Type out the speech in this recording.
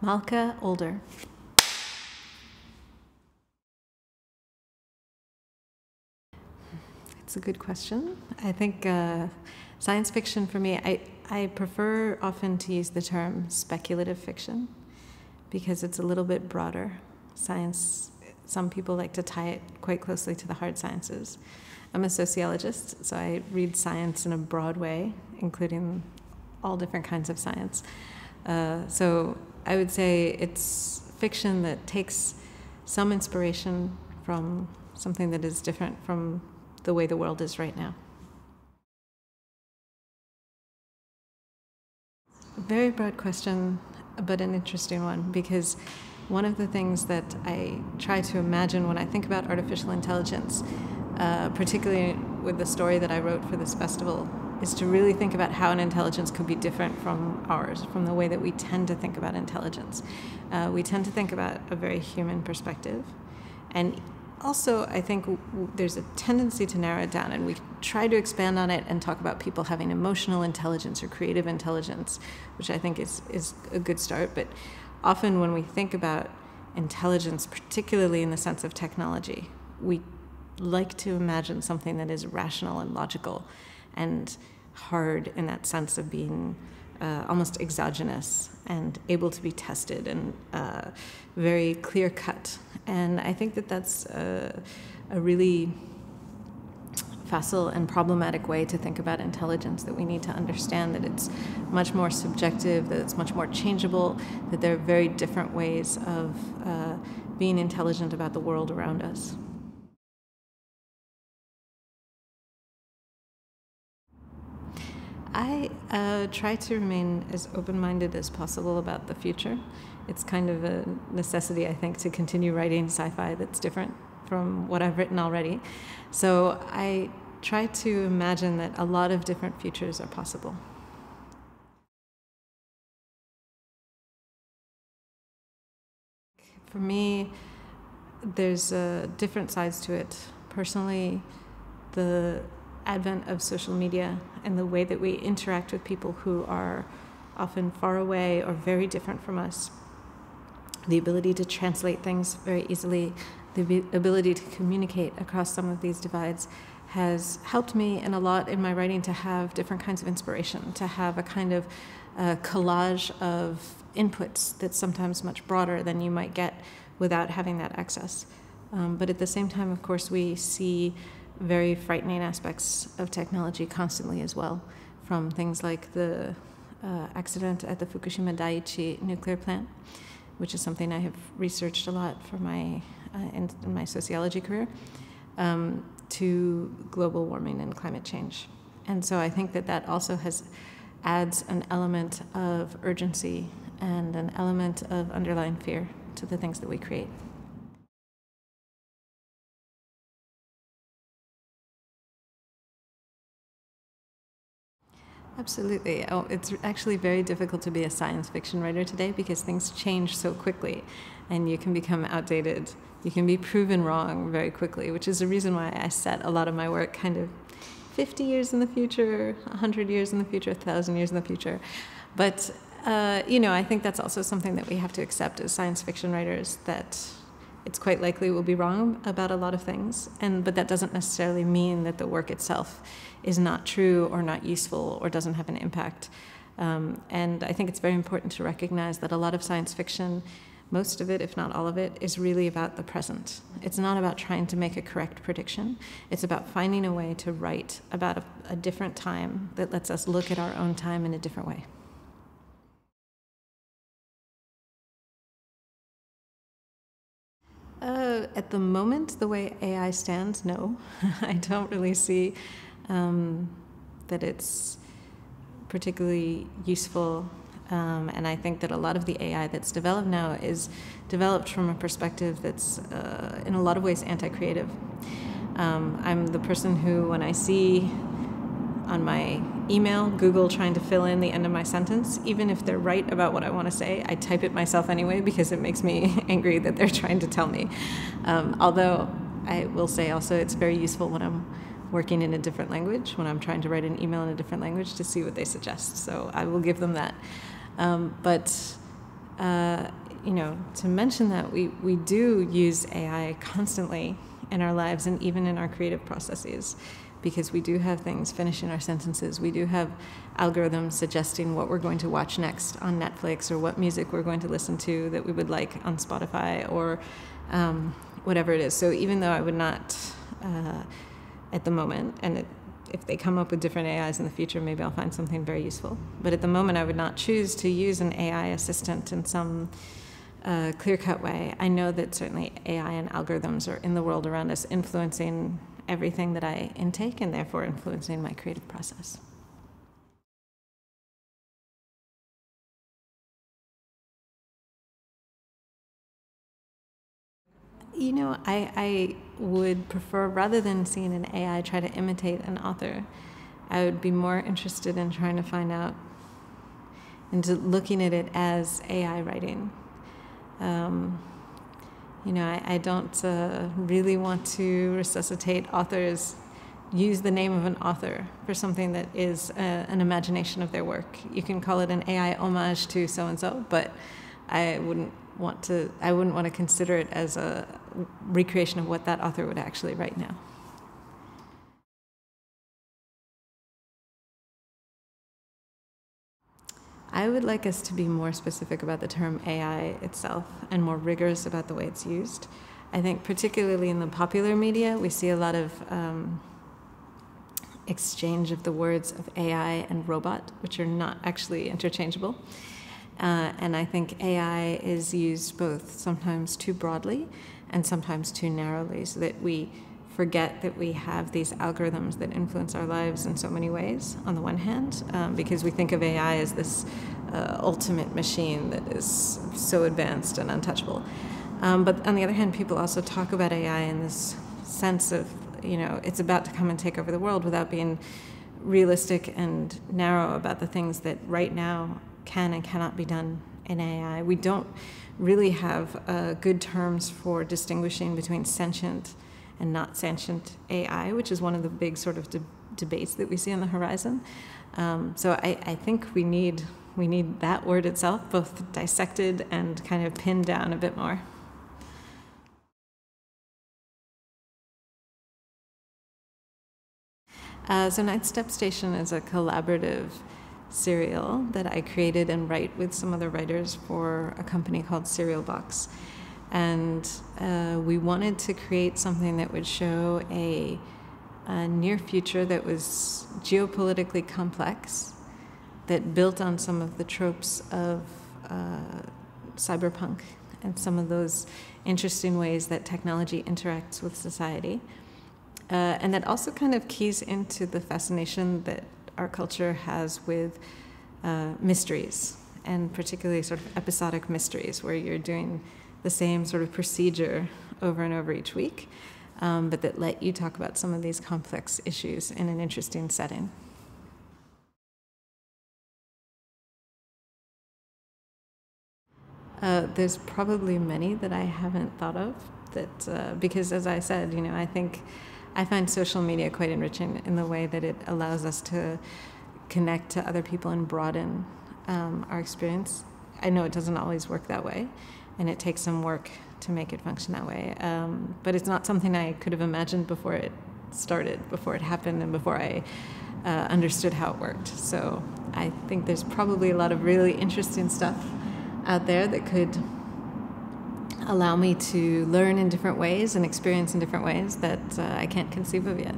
Malka Older. It's a good question. I think science fiction for me, I prefer often to use the term speculative fiction because it's a little bit broader. Science, some people like to tie it quite closely to the hard sciences. I'm a sociologist, so I read science in a broad way, including all different kinds of science. So I would say it's fiction that takes some inspiration from something that is different from the way the world is right now. A very broad question, but an interesting one, because one of the things that I try to imagine when I think about artificial intelligence, particularly with the story that I wrote for this festival, is to really think about how an intelligence could be different from ours, from the way that we tend to think about intelligence. We tend to think about a very human perspective, and also I think there's a tendency to narrow it down, and we try to expand on it and talk about people having emotional intelligence or creative intelligence, which I think is a good start. But often when we think about intelligence, particularly in the sense of technology, we like to imagine something that is rational and logical and hard in that sense of being almost exogenous and able to be tested and very clear-cut. And I think that that's a really facile and problematic way to think about intelligence, that we need to understand that it's much more subjective, that it's much more changeable, that there are very different ways of being intelligent about the world around us. I try to remain as open-minded as possible about the future. It's kind of a necessity, I think, to continue writing sci-fi that's different from what I've written already. So I try to imagine that a lot of different futures are possible. For me, there's different sides to it. Personally, the advent of social media and the way that we interact with people who are often far away or very different from us, the ability to translate things very easily, the ability to communicate across some of these divides has helped me in a lot in my writing to have different kinds of inspiration, to have a kind of collage of inputs that's sometimes much broader than you might get without having that access. But at the same time, of course, we see very frightening aspects of technology constantly as well, from things like the accident at the Fukushima Daiichi nuclear plant, which is something I have researched a lot for my in my sociology career, to global warming and climate change. And so I think that that also adds an element of urgency and an element of underlying fear to the things that we create. Absolutely. Oh, it's actually very difficult to be a science fiction writer today because things change so quickly and you can become outdated. You can be proven wrong very quickly, which is the reason why I set a lot of my work kind of 50 years in the future, 100 years in the future, 1,000 years in the future. But, I think that's also something that we have to accept as science fiction writers, that it's quite likely we'll be wrong about a lot of things, but that doesn't necessarily mean that the work itself is not true or not useful or doesn't have an impact. And I think it's very important to recognize that a lot of science fiction, most of it, if not all of it, is really about the present. It's not about trying to make a correct prediction. It's about finding a way to write about a different time that lets us look at our own time in a different way. At the moment, the way AI stands, no. I don't really see that it's particularly useful. And I think that a lot of the AI that's developed now is developed from a perspective that's, in a lot of ways, anti-creative. I'm the person who, when I see on my email Google trying to fill in the end of my sentence, even if they're right about what I want to say, I type it myself anyway because it makes me angry that they're trying to tell me. Although I will say also it's very useful when I'm working in a different language, when I'm trying to write an email in a different language, to see what they suggest. So I will give them that. But to mention that we do use AI constantly in our lives and even in our creative processes, because we do have things finishing our sentences. We do have algorithms suggesting what we're going to watch next on Netflix, or what music we're going to listen to that we would like on Spotify, or whatever it is. So even though I would not, at the moment, and if they come up with different AIs in the future, maybe I'll find something very useful. But at the moment, I would not choose to use an AI assistant in some clear-cut way. I know that certainly AI and algorithms are in the world around us, influencing everything that I intake, and therefore influencing my creative process. I would prefer, rather than seeing an AI try to imitate an author, I would be more interested in trying to find out, into looking at it as AI writing. I don't really want to resuscitate authors, use the name of an author for something that is an imagination of their work. You can call it an AI homage to so-and-so, but I wouldn't want to consider it as a recreation of what that author would actually write now. I would like us to be more specific about the term AI itself and more rigorous about the way it's used. I think particularly in the popular media, we see a lot of exchange of the words of AI and robot, which are not actually interchangeable. And I think AI is used both sometimes too broadly and sometimes too narrowly, so that we forget that we have these algorithms that influence our lives in so many ways, on the one hand, because we think of AI as this ultimate machine that is so advanced and untouchable. But on the other hand, people also talk about AI in this sense of, it's about to come and take over the world, without being realistic and narrow about the things that right now can and cannot be done in AI. We don't really have good terms for distinguishing between sentient and not sentient AI, which is one of the big sort of debates that we see on the horizon. So I think we need that word itself both dissected and kind of pinned down a bit more. So Ninth Step Station is a collaborative serial that I created and write with some other writers for a company called Serial Box. And we wanted to create something that would show a near future that was geopolitically complex, that built on some of the tropes of cyberpunk and some of those interesting ways that technology interacts with society. And that also kind of keys into the fascination that our culture has with mysteries, and particularly sort of episodic mysteries, where you're doing the same sort of procedure over and over each week, but that let you talk about some of these complex issues in an interesting setting. There's probably many that I haven't thought of, because as I said, I think I find social media quite enriching in the way that it allows us to connect to other people and broaden our experience. I know it doesn't always work that way, and it takes some work to make it function that way. But it's not something I could have imagined before it started, before it happened, and before I understood how it worked. So I think there's probably a lot of really interesting stuff out there that could allow me to learn in different ways and experience in different ways that I can't conceive of yet.